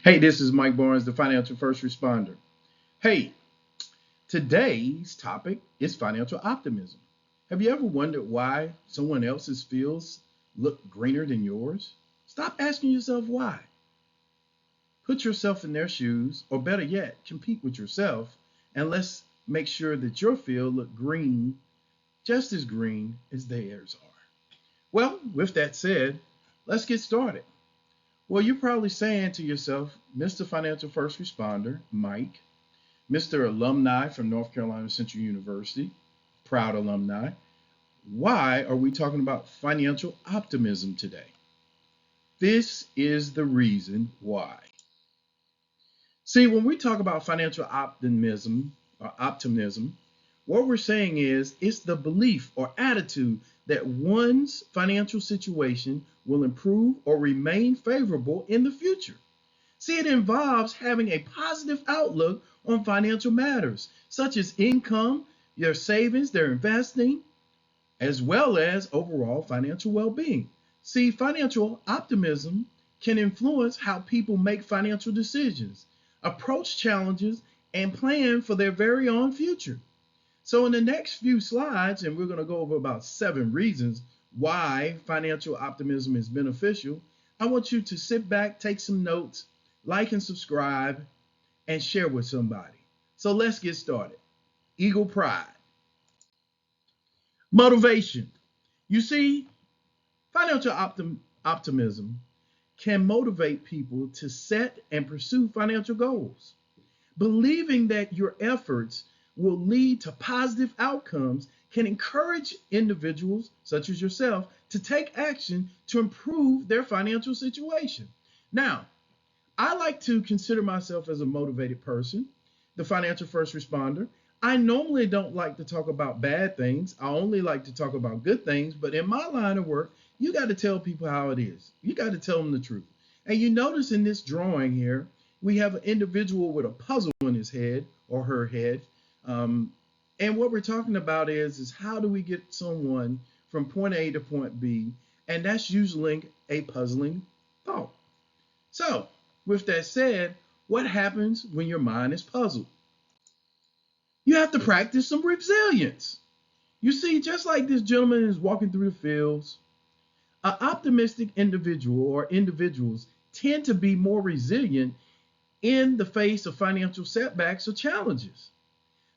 Hey, this is Mike Barnes, the financial first responder. Hey, today's topic is financial optimism. Have you ever wondered why someone else's fields look greener than yours? Stop asking yourself why. Put yourself in their shoes, or better yet, compete with yourself, and let's make sure that your field look green, just as green as theirs are. Well, with that said, let's get started. Well, you're probably saying to yourself, Mr. Financial First Responder, Mike, Mr. Alumni from North Carolina Central University, proud alumni, why are we talking about financial optimism today? This is the reason why. See, when we talk about financial optimism, what we're saying is it's the belief or attitude that one's financial situation will improve or remain favorable in the future. See, it involves having a positive outlook on financial matters, such as income, their savings, their investing, as well as overall financial well being. See, financial optimism can influence how people make financial decisions, approach challenges, and plan for their very own future. So, in the next few slides, and we're going to go over about 7 reasons why financial optimism is beneficial, I want you to sit back, take some notes, like and subscribe, and share with somebody. So, let's get started. Eagle pride, motivation. You see, financial optimism can motivate people to set and pursue financial goals. Believing that your efforts will lead to positive outcomes can encourage individuals, such as yourself, to take action to improve their financial situation. Now, I like to consider myself as a motivated person, the financial first responder. I normally don't like to talk about bad things. I only like to talk about good things. But in my line of work, you got to tell people how it is. You got to tell them the truth. And you notice in this drawing here, we have an individual with a puzzle in his head or her head. And what we're talking about is how do we get someone from point A to point B? And that's usually a puzzling thought. So, with that said, what happens when your mind is puzzled? You have to practice some resilience. You see, just like this gentleman is walking through the fields, an optimistic individual or individuals tend to be more resilient in the face of financial setbacks or challenges.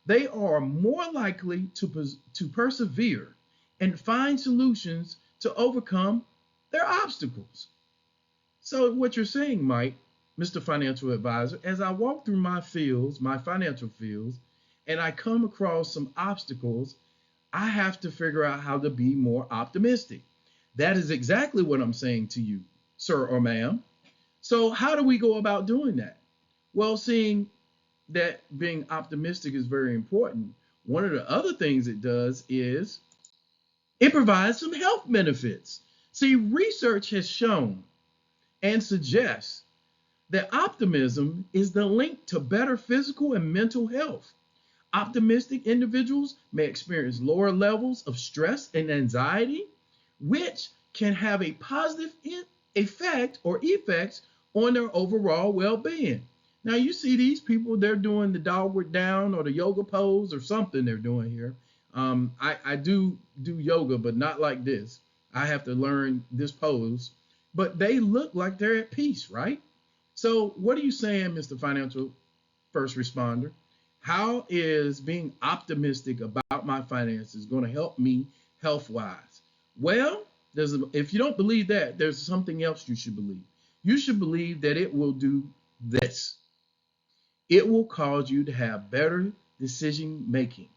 They are more likely to persevere and find solutions to overcome their obstacles. So, what you're saying, Mike, Mr. Financial Advisor, as I walk through my fields, my financial fields, and I come across some obstacles, I have to figure out how to be more optimistic. That is exactly what I'm saying to you, sir or ma'am. So, how do we go about doing that? Well, seeing that being optimistic is very important, one of the other things it does is it provides some health benefits. See, research has shown and suggests that optimism is the link to better physical and mental health. Optimistic individuals may experience lower levels of stress and anxiety, which can have a positive effect or effects on their overall well-being. Now you see these people, they're doing the dogward down or the yoga pose or something they're doing here. I do yoga, but not like this. I have to learn this pose, but they look like they're at peace, right? So what are you saying, Mr. Financial First Responder? How is being optimistic about my finances going to help me health wise? Well, if you don't believe that, there's something else you should believe. You should believe that it will do this. It will cause you to have better decision making.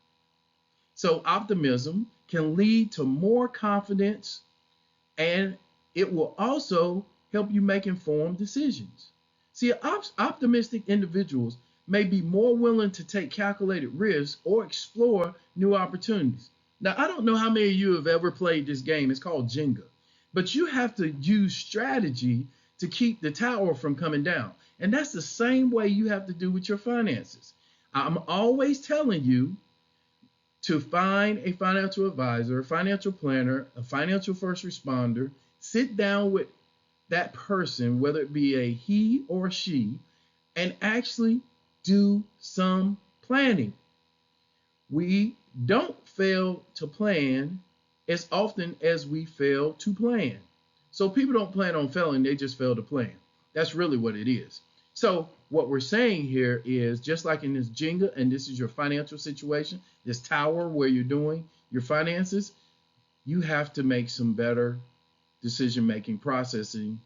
So optimism can lead to more confidence, and it will also help you make informed decisions. See, optimistic individuals may be more willing to take calculated risks or explore new opportunities. Now, I don't know how many of you have ever played this game. It's called Jenga. But you have to use strategy to keep the tower from coming down. And that's the same way you have to do with your finances. I'm always telling you to find a financial advisor, a financial planner, a financial first responder, sit down with that person, whether it be a he or she, and actually do some planning. We don't fail to plan as often as we fail to plan. So people don't plan on failing, they just fail to plan. That's really what it is. So what we're saying here is just like in this Jenga, and this is your financial situation, this tower where you're doing your finances, you have to make some better decision making processing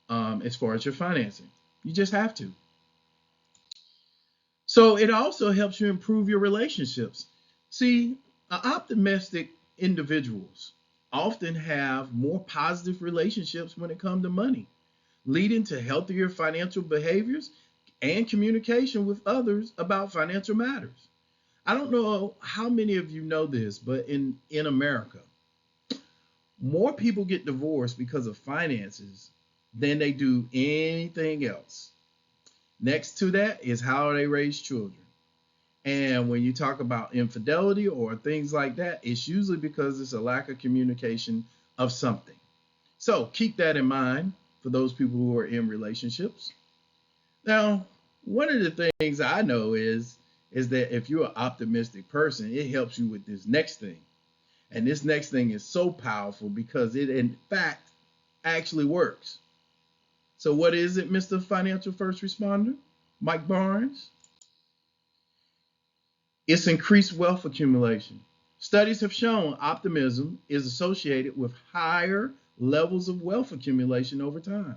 as far as your financing. You just have to. So it also helps you improve your relationships. See, optimistic individuals often have more positive relationships when it comes to money, leading to healthier financial behaviors and communication with others about financial matters. I don't know how many of you know this, but in America, more people get divorced because of finances than they do anything else. Next to that is how they raise children. And when you talk about infidelity or things like that, it's usually because it's a lack of communication of something. So keep that in mind for those people who are in relationships. Now, one of the things I know is that if you're an optimistic person, it helps you with this next thing. And this next thing is so powerful because it in fact actually works. So what is it, Mr. Financial First Responder, Mike Barnes? It's increased wealth accumulation. Studies have shown optimism is associated with higher levels of wealth accumulation over time.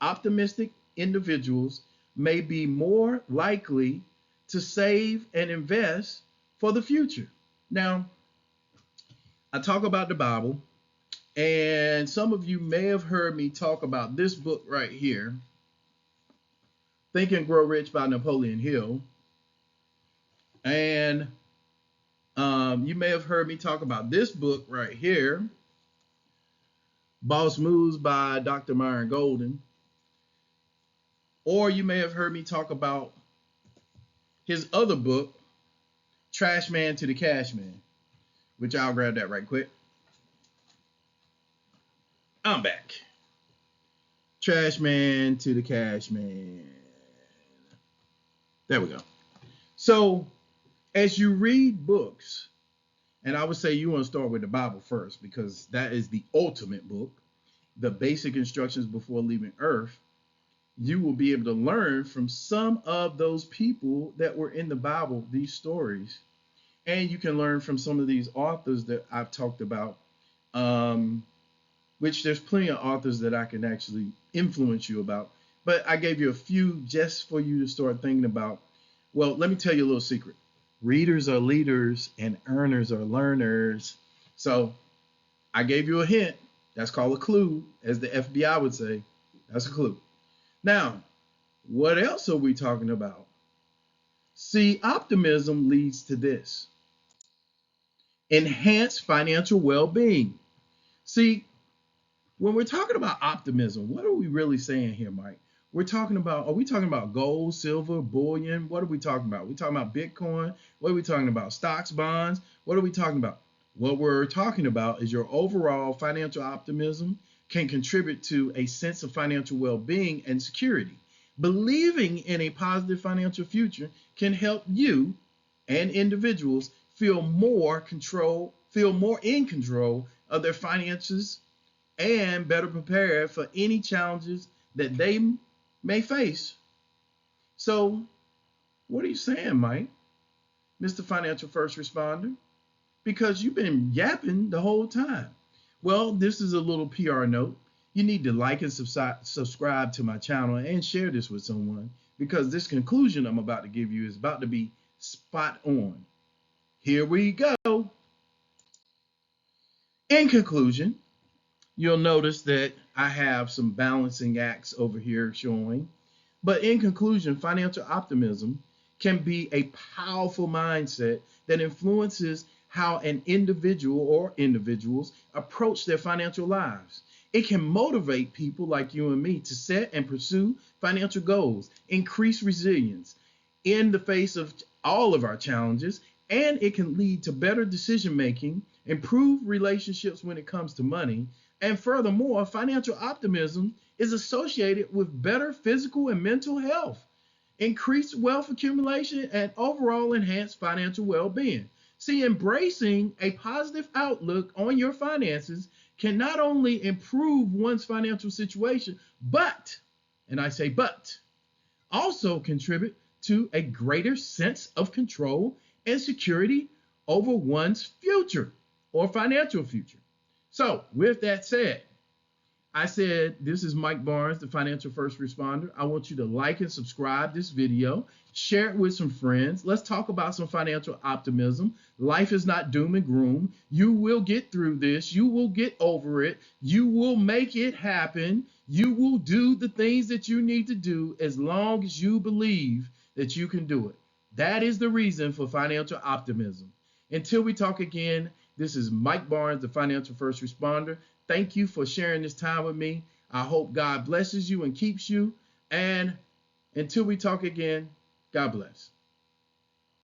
Optimistic individuals may be more likely to save and invest for the future. Now, I talk about the Bible, and some of you may have heard me talk about this book right here, Think and Grow Rich by Napoleon Hill. And you may have heard me talk about this book right here, Boss Moves by Dr. Myron Golden. Or you may have heard me talk about his other book, Trash Man to the Cash Man, which I'll grab that right quick. I'm back. Trash Man to the Cash Man. There we go. So as you read books, and I would say you want to start with the Bible first because that is the ultimate book, the basic instructions before leaving Earth, you will be able to learn from some of those people that were in the Bible, these stories. And you can learn from some of these authors that I've talked about, which there's plenty of authors that I can actually influence you about. But I gave you a few just for you to start thinking about. Well, let me tell you a little secret. Readers are leaders and earners are learners. So I gave you a hint. That's called a clue, as the FBI would say. That's a clue. Now, what else are we talking about? See, optimism leads to this. Enhanced financial well-being. See, when we're talking about optimism, what are we really saying here, Mike? Are we talking about gold, silver, bullion? What are we talking about? Are we talking about Bitcoin? What are we talking about? Stocks, bonds? What are we talking about? What we're talking about is your overall financial optimism can contribute to a sense of financial well-being and security. Believing in a positive financial future can help you and individuals feel more in control of their finances and better prepared for any challenges that they may face. So, what are you saying, Mike, Mr. Financial First Responder? Because you've been yapping the whole time. Well, this is a little PR note. You need to like and subscribe to my channel and share this with someone because this conclusion I'm about to give you is about to be spot on. Here we go. In conclusion, you'll notice that I have some balancing acts over here showing. But in conclusion, financial optimism can be a powerful mindset that influences how an individual or individuals approach their financial lives. It can motivate people like you and me to set and pursue financial goals, increase resilience in the face of all of our challenges, and it can lead to better decision making, improve relationships when it comes to money, and furthermore, financial optimism is associated with better physical and mental health, increased wealth accumulation, and overall enhanced financial well-being. See, embracing a positive outlook on your finances can not only improve one's financial situation, but, and I say but, also contribute to a greater sense of control and security over one's future or financial future. So, with that said, I said, this is Mike Barnes, the financial first responder. I want you to like and subscribe this video, share it with some friends. Let's talk about some financial optimism. Life is not doom and gloom. You will get through this. You will get over it. You will make it happen. You will do the things that you need to do as long as you believe that you can do it. That is the reason for financial optimism. Until we talk again, this is Mike Barnes, the financial first responder. Thank you for sharing this time with me. I hope God blesses you and keeps you. And until we talk again, God bless.